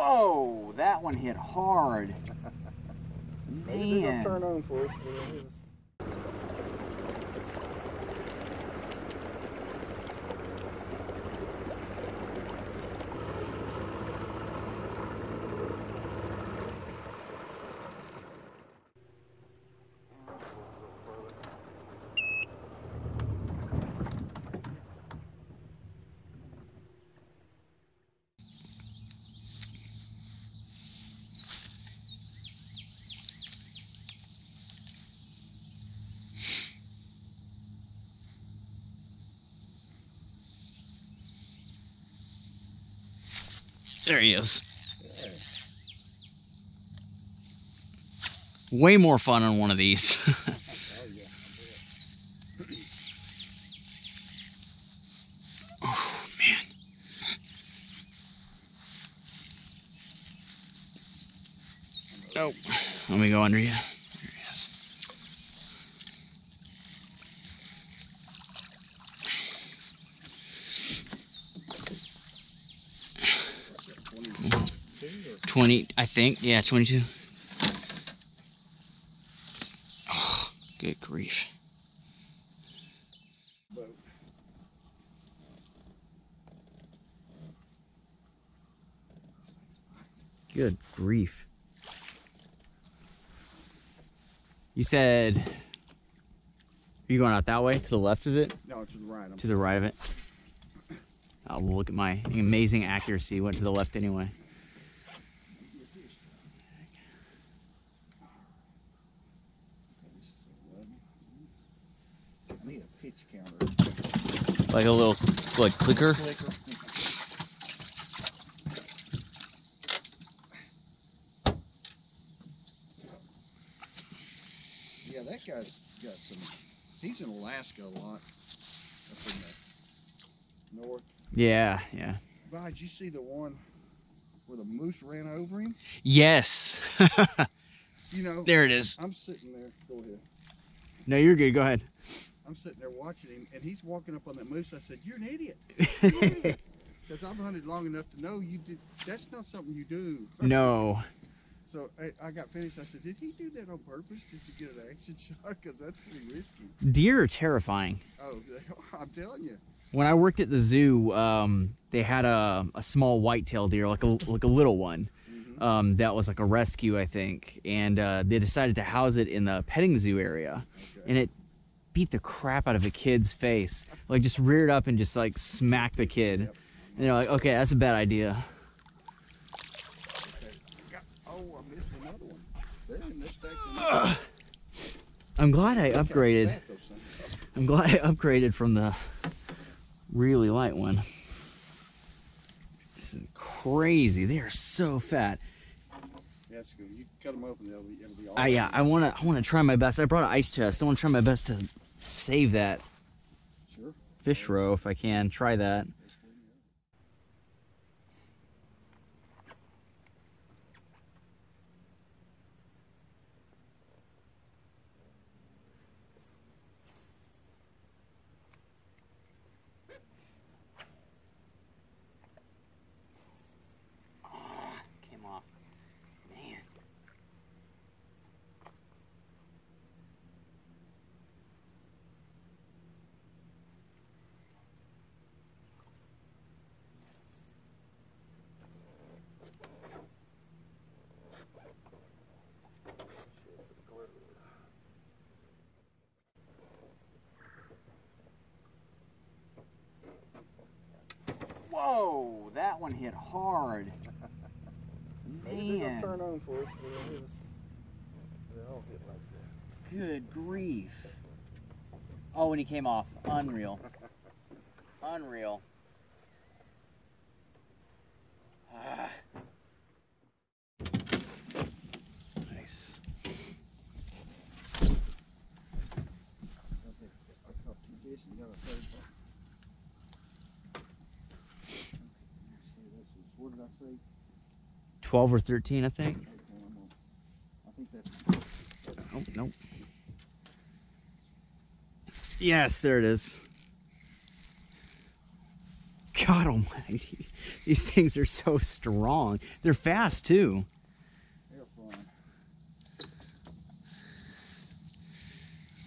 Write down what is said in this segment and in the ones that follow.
Whoa, that one hit hard. Man. Turn on for us. There he is. Way more fun on one of these. Oh, man. Oh, let me go under you. There he is. Ooh. 20, I think. Yeah, 22. Oh, good grief. Good grief. You said, are you going out that way, to the left of it? No, to the right. To the right of it? Oh, well, look at my amazing accuracy. Went to the left anyway. I need a pitch counter. Like a little, like, clicker? Yeah, that guy's got some. He's in Alaska a lot. Up in the north. Yeah, yeah. Wow, did you see the one where the moose ran over him? Yes. You know. There it is. I'm sitting there. Go ahead. No, you're good. Go ahead. I'm sitting there watching him, and he's walking up on that moose. I said, "You're an idiot." Because I've hunted long enough to know you did. That's not something you do. No. So I got finished. I said, "Did he do that on purpose just to get an action shot? Because that's pretty risky." Deer are terrifying. Oh, I'm telling you. When I worked at the zoo, they had a small whitetail deer, like a little one. That was like a rescue, I think, and they decided to house it in the petting zoo area, and it beat the crap out of a kid's face, like just reared up and just like smacked the kid. Yep. And they're like, okay, that's a bad idea. Okay. Oh, I missed another one. They're stacked in. I'm glad I upgraded. I'm glad I upgraded from the really light one. This is crazy. They are so fat. That's good. You cut them open, it'll be all Yeah, I wanna try my best. I brought an ice chest. I wanna try my best to save that fish roe if I can. Try that. Came off. Man. Whoa, that one hit hard. Man. Turn on for us. They all hit like that. Good grief. Oh, when he came off. Unreal. Unreal. Ah. Nice. I caught 2 fish and got a third one. What did I say? 12 or 13, I think. Okay, I think that's. Oh, nope. Yes, there it is. God almighty. These things are so strong. They're fast too. They're fun.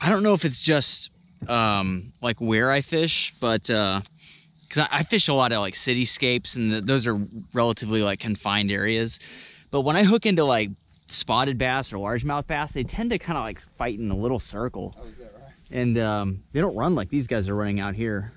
I don't know if it's just like where I fish, but because I fish a lot of like cityscapes, and those are relatively like confined areas. But when I hook into like spotted bass or largemouth bass, they tend to kind of like fight in a little circle. Oh, is that right? And they don't run like these guys are running out here.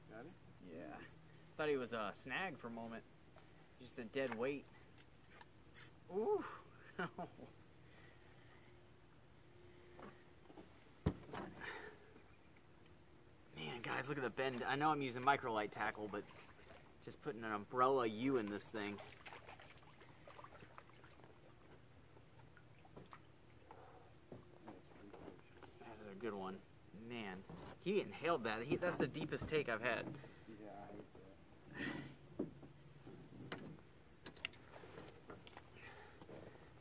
Got it? Yeah. Thought he was a snag for a moment. Just a dead weight. Ooh. Man, guys, look at the bend. I know I'm using microlight tackle, but just putting an umbrella U in this thing. That is a good one. Man, he inhaled that. That's the deepest take I've had. Yeah,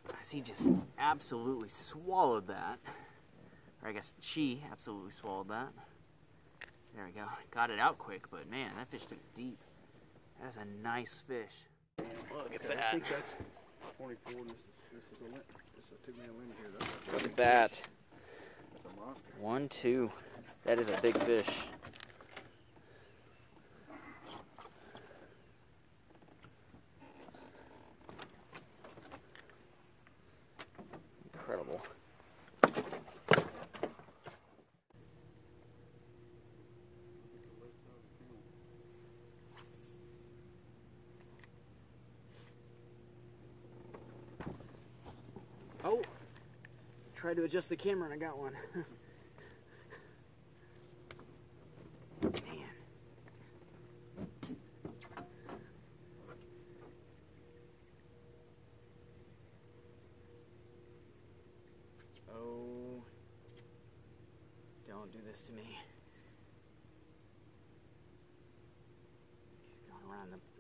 I hate that. He just absolutely swallowed that. Or I guess she absolutely swallowed that. There we go. Got it out quick, but man, that fish took it deep. That's a nice fish. Look at I that. think that's 24. This is a limit. This is a 2-man limit here. Look at that. That's a monster. 1, 2. That is a big fish. Incredible. Oh, tried to adjust the camera and I got one. Man. Oh, don't do this to me.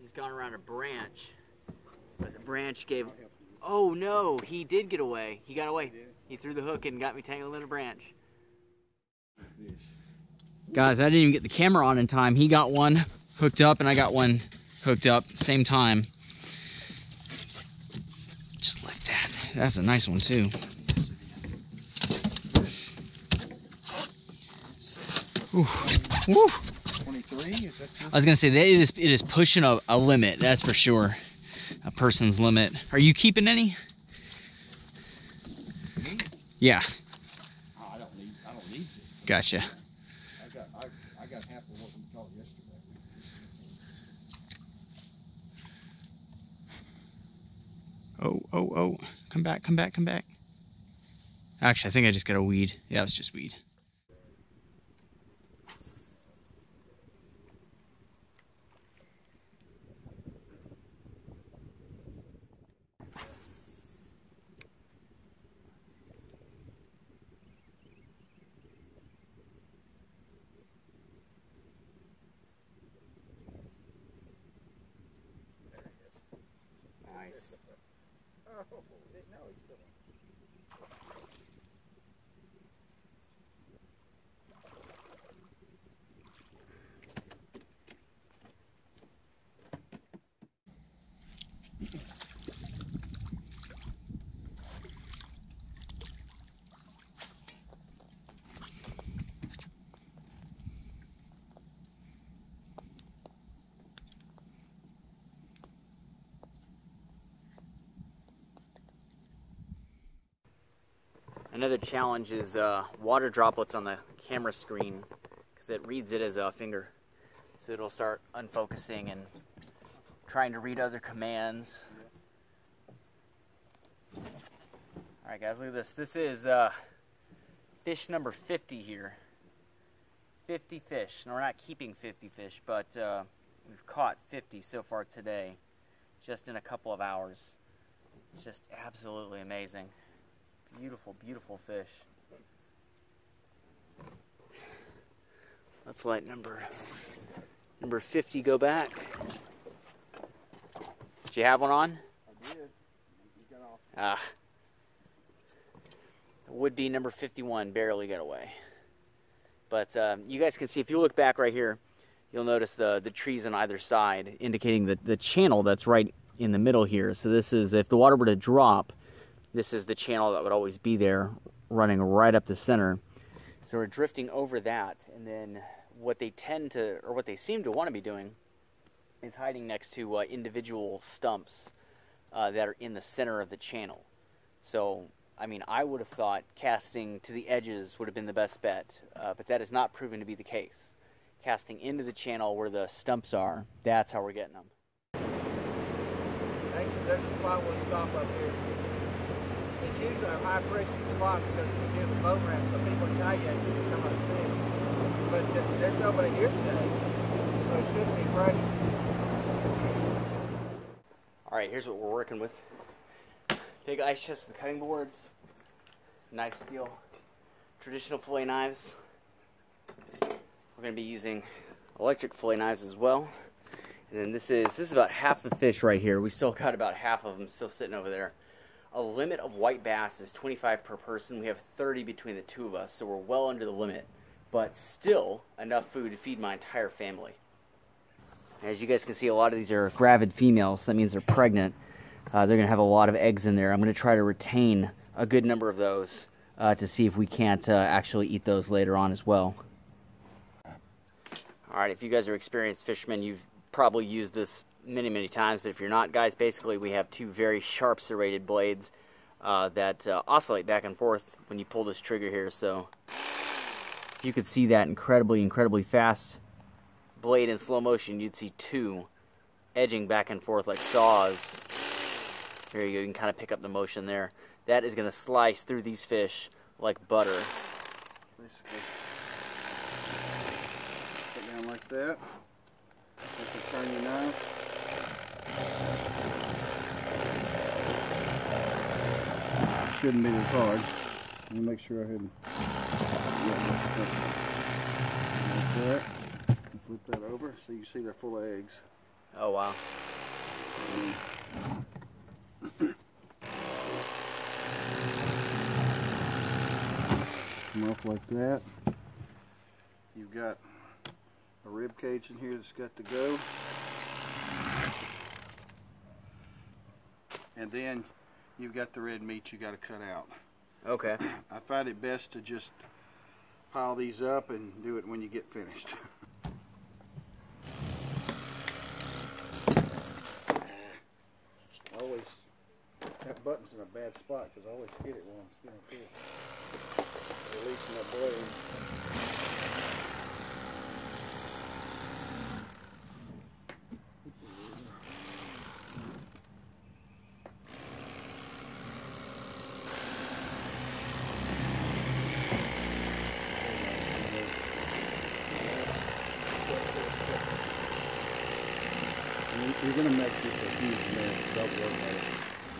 He's gone around a branch, but the branch gave. Oh no, he did get away. He got away. He threw the hook and got me tangled in a branch. Guys, I didn't even get the camera on in time. He got one hooked up and I got one hooked up same time. Just like that. That's a nice one too. Ooh. Woo. 23? Is that I was gonna say that it is pushing a limit, that's for sure. A person's limit. Are you keeping any? Me? Yeah. Oh, I don't need to. Gotcha. I got half of what we caught yesterday. Oh. Come back. Actually, I think I just got a weed. Yeah, it's just weed. Nice. Oh, didn't know he's still on. Another challenge is water droplets on the camera screen because it reads it as a finger. So it'll start unfocusing and trying to read other commands. Alright guys, look at this. This is fish number 50 here. 50 fish. Now we're not keeping 50 fish, but we've caught 50 so far today, just in a couple of hours. It's just absolutely amazing. Beautiful, beautiful fish. Let's let number 50 go back. Did you have one on? I did. You got off. Would be number 51 barely got away. But you guys can see, if you look back right here, you'll notice the trees on either side, indicating the channel that's right in the middle here. So this is, if the water were to drop, this is the channel that would always be there, running right up the center. So we're drifting over that, and then what they tend to, or what they seem to want to be doing, is hiding next to individual stumps that are in the center of the channel. So, I mean, I would have thought casting to the edges would have been the best bet, but that has not proven to be the case. Casting into the channel where the stumps are, that's how we're getting them. Actually, there's a spot we'll stop up here. It's usually a high pressure spot because it's near the boat ramp, so people in kayaks can come up and fish. But there's nobody here today, so it shouldn't be pressure. All right, here's what we're working with. Big ice chest with cutting boards, knife steel, traditional fillet knives. We're going to be using electric fillet knives as well. And then this is about half the fish right here. We still got about half of them still sitting over there. A limit of white bass is 25 per person. We have 30 between the two of us, so we're well under the limit. But still enough food to feed my entire family. As you guys can see, a lot of these are gravid females. That means they're pregnant. They're going to have a lot of eggs in there. I'm going to try to retain a good number of those to see if we can't actually eat those later on as well. All right, if you guys are experienced fishermen, you've probably used this many times, but if you're not, guys, basically we have two very sharp serrated blades that oscillate back and forth when you pull this trigger here. So if you could see that incredibly fast blade in slow motion, you'd see two edging back and forth like saws. Here you go, you can kind of pick up the motion there. That is going to slice through these fish like butter. Basically, put down like that. Just turn your knife. Shouldn't be this hard. Let me make sure I hadn't. Like that. Flip that over so you see they're full of eggs. Oh wow. Come off like that. You've got a rib cage in here that's got to go. And then you've got the red meat you got to cut out. Okay. I find it best to just pile these up and do it when you get finished. Always, that button's in a bad spot because I always hit it while I'm skinning fish. Releasing that blade. You're going to make this a huge mess. Don't worry about it.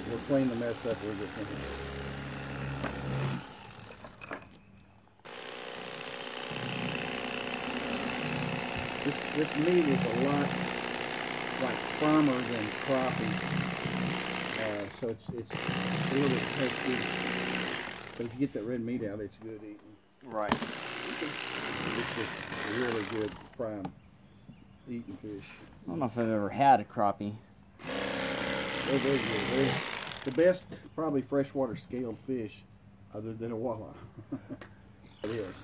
We'll clean the mess up when we get finished. This meat is a lot like firmer than crappie, so it's a little bit tasty. But if you get that red meat out, it's good eating. Right. It's just a really good prime eating fish. I don't know if I've ever had a crappie. They're very good. They're the best, probably freshwater scaled fish, other than a walleye. It is.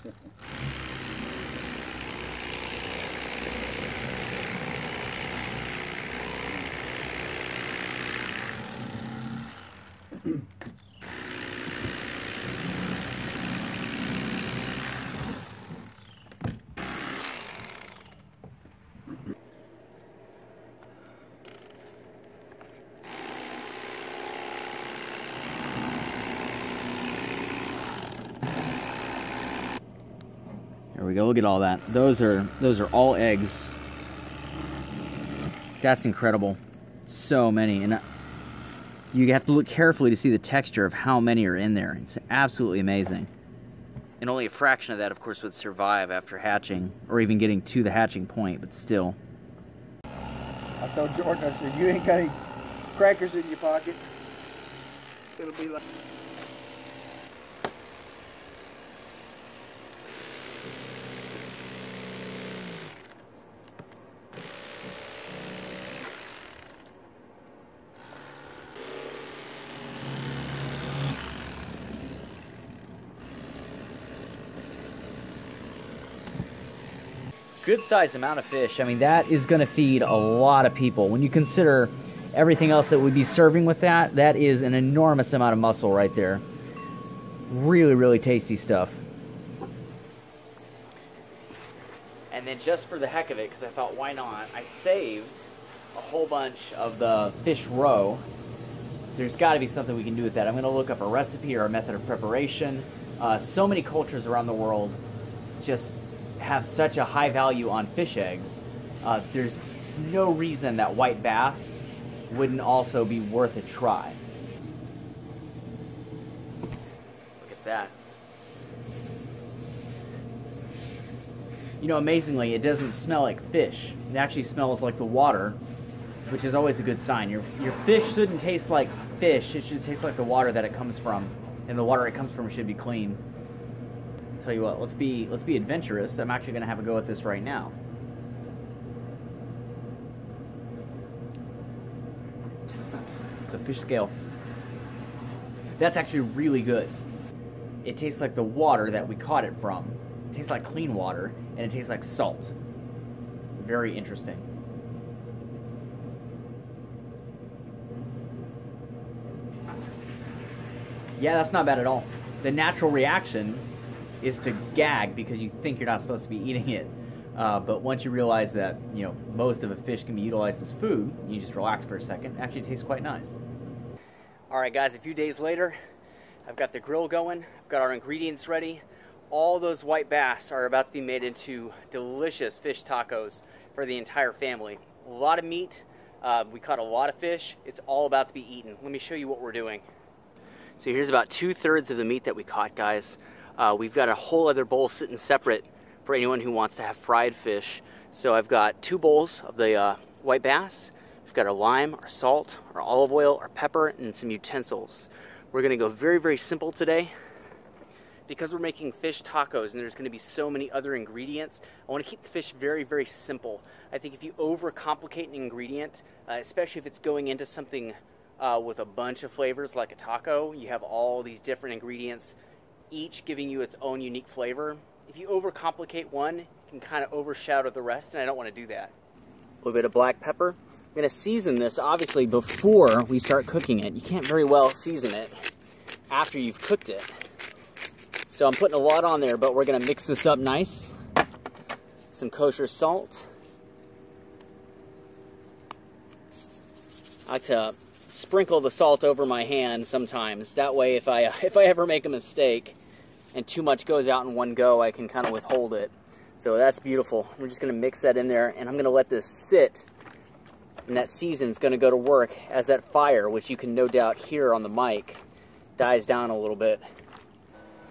There we go. Look at all that. Those are all eggs. That's incredible. So many. And You have to look carefully to see the texture of how many are in there. It's absolutely amazing. And only a fraction of that, of course, would survive after hatching, or even getting to the hatching point, but still. I told Jordan, I said, you ain't got any crackers in your pocket. It'll be like... Good sized amount of fish. I mean, that is going to feed a lot of people. When you consider everything else that we'd be serving with that, that is an enormous amount of muscle right there. Really, really tasty stuff. And then just for the heck of it, because I thought, why not, I saved a whole bunch of the fish roe. There's got to be something we can do with that. I'm going to look up a recipe or a method of preparation. So many cultures around the world just have such a high value on fish eggs. There's no reason that white bass wouldn't also be worth a try. Look at that. You know, amazingly, it doesn't smell like fish. It actually smells like the water, which is always a good sign. Your fish shouldn't taste like fish. It should taste like the water that it comes from, and the water it comes from should be clean. Tell you what, let's be adventurous. I'm actually going to have a go at this right now. It's a fish scale. That's actually really good. It tastes like the water that we caught it from. It tastes like clean water, and it tastes like salt. Very interesting. Yeah, that's not bad at all. The natural reaction is to gag because you think you're not supposed to be eating it. But once you realize that, you know, most of a fish can be utilized as food, you just relax for a second. It actually tastes quite nice. All right, guys, a few days later, I've got the grill going. I've got our ingredients ready. All those white bass are about to be made into delicious fish tacos for the entire family. A lot of meat. We caught a lot of fish. It's all about to be eaten. Let me show you what we're doing. So here's about 2/3 of the meat that we caught, guys. We've got a whole other bowl sitting separate for anyone who wants to have fried fish. So I've got 2 bowls of the white bass. We've got our lime, our salt, our olive oil, our pepper, and some utensils. We're gonna go very, very simple today. Because we're making fish tacos and there's gonna be so many other ingredients, I wanna keep the fish very, very simple. I think if you overcomplicate an ingredient, especially if it's going into something with a bunch of flavors like a taco, you have all these different ingredients, each giving you its own unique flavor. If you overcomplicate one, it can kind of overshadow the rest, and I don't want to do that. A little bit of black pepper. I'm going to season this, obviously, before we start cooking it. You can't very well season it after you've cooked it. So I'm putting a lot on there, but we're going to mix this up nice. Some kosher salt. I like to sprinkle the salt over my hand sometimes. That way, if I ever make a mistake and too much goes out in one go, I can kind of withhold it. So that's beautiful. We're just going to mix that in there, and I'm going to let this sit, and that season's going to go to work as that fire, which you can no doubt hear on the mic, dies down a little bit.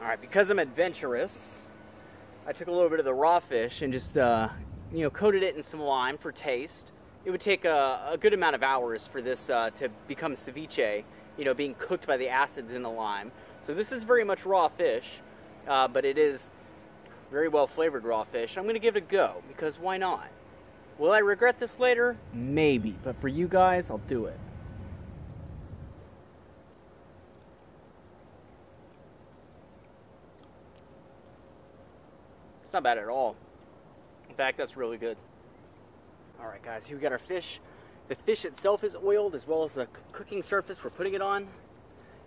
All right, because I'm adventurous, I took a little bit of the raw fish and just coated it in some lime for taste. It would take a good amount of hours for this to become ceviche, being cooked by the acids in the lime. So this is very much raw fish, but it is very well flavored raw fish. I'm going to give it a go, because why not? Will I regret this later? Maybe, but for you guys, I'll do it. It's not bad at all. In fact, that's really good. All right, guys, here we got our fish. The fish itself is oiled, as well as the cooking surface we're putting it on.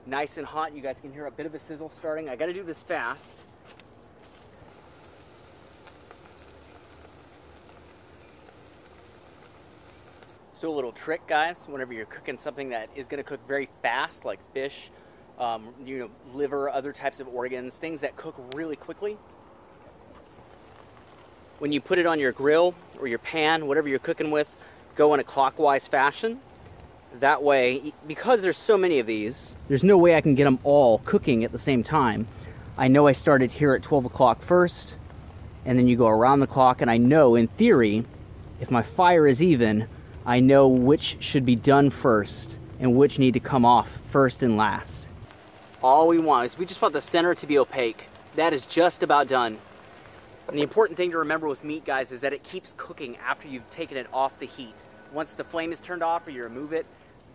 Nice and hot. You guys can hear a bit of a sizzle starting. I got to do this fast. So a little trick, guys, whenever you're cooking something that is going to cook very fast, like fish, liver, other types of organs, things that cook really quickly. When you put it on your grill or your pan, whatever you're cooking with, go in a clockwise fashion. That way, because there's so many of these, there's no way I can get them all cooking at the same time. I know I started here at 12 o'clock first, and then you go around the clock, and I know, in theory, if my fire is even, I know which should be done first and which need to come off first and last. All we want is we just want the center to be opaque. That is just about done. And the important thing to remember with meat, guys, is that it keeps cooking after you've taken it off the heat. Once the flame is turned off or you remove it,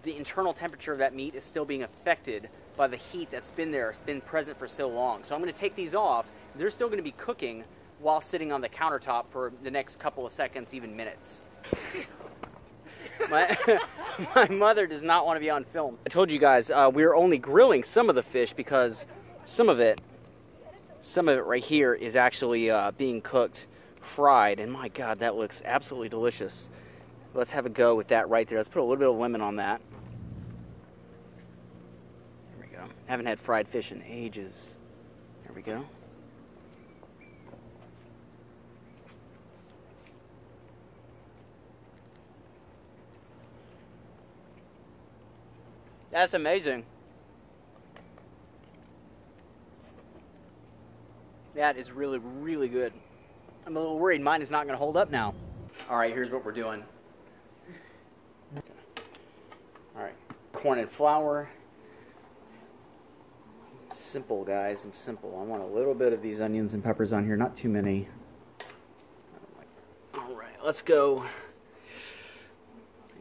the internal temperature of that meat is still being affected by the heat that's been there, it's been present for so long. So I'm going to take these off. They're still going to be cooking while sitting on the countertop for the next couple of seconds, even minutes. My mother does not want to be on film. I told you guys we're only grilling some of the fish because some of it right here is actually being cooked, fried, and my God, that looks absolutely delicious. Let's have a go with that right there. Let's put a little bit of lemon on that. There we go. Haven't had fried fish in ages. There we go. That's amazing. That is really, really good. I'm a little worried mine is not going to hold up now. All right, here's what we're doing. All right, corn and flour. Simple, guys, I'm simple. I want a little bit of these onions and peppers on here, not too many. All right, let's go.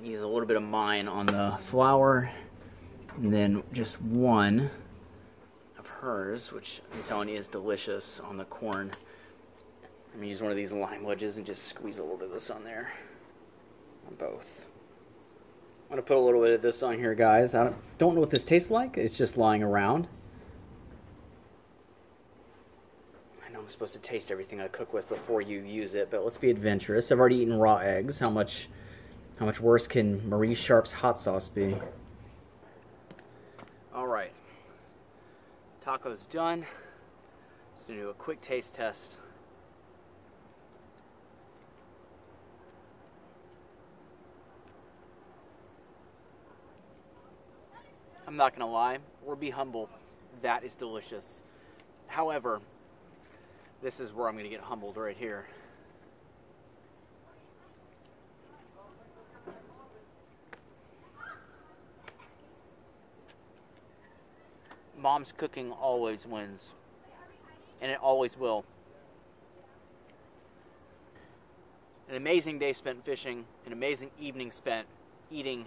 Use a little bit of mine on the flour. And then just one of hers, which I'm telling you is delicious, on the corn. I'm going to use one of these lime wedges and just squeeze a little bit of this on there. On both. I'm going to put a little bit of this on here, guys. I don't know what this tastes like. It's just lying around. I know I'm supposed to taste everything I cook with before you use it, but let's be adventurous. I've already eaten raw eggs. How much worse can Marie Sharp's hot sauce be? Alright, taco's done. Just gonna do a quick taste test. I'm not gonna lie, or be humble, that is delicious. However, this is where I'm gonna get humbled right here. Mom's cooking always wins, and it always will. An amazing day spent fishing, an amazing evening spent eating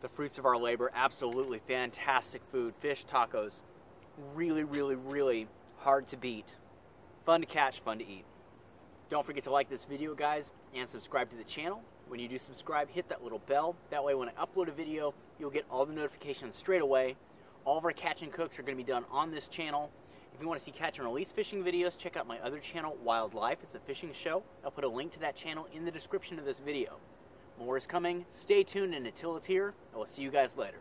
the fruits of our labor. Absolutely fantastic food. Fish tacos, really, really, really hard to beat. Fun to catch, fun to eat. Don't forget to like this video, guys, and subscribe to the channel. When you do subscribe, hit that little bell. That way when I upload a video, you'll get all the notifications straight away. All of our catch and cooks are going to be done on this channel. If you want to see catch and release fishing videos, check out my other channel, Wildlife. It's a fishing show. I'll put a link to that channel in the description of this video. More is coming. Stay tuned, and until it's here, I will see you guys later.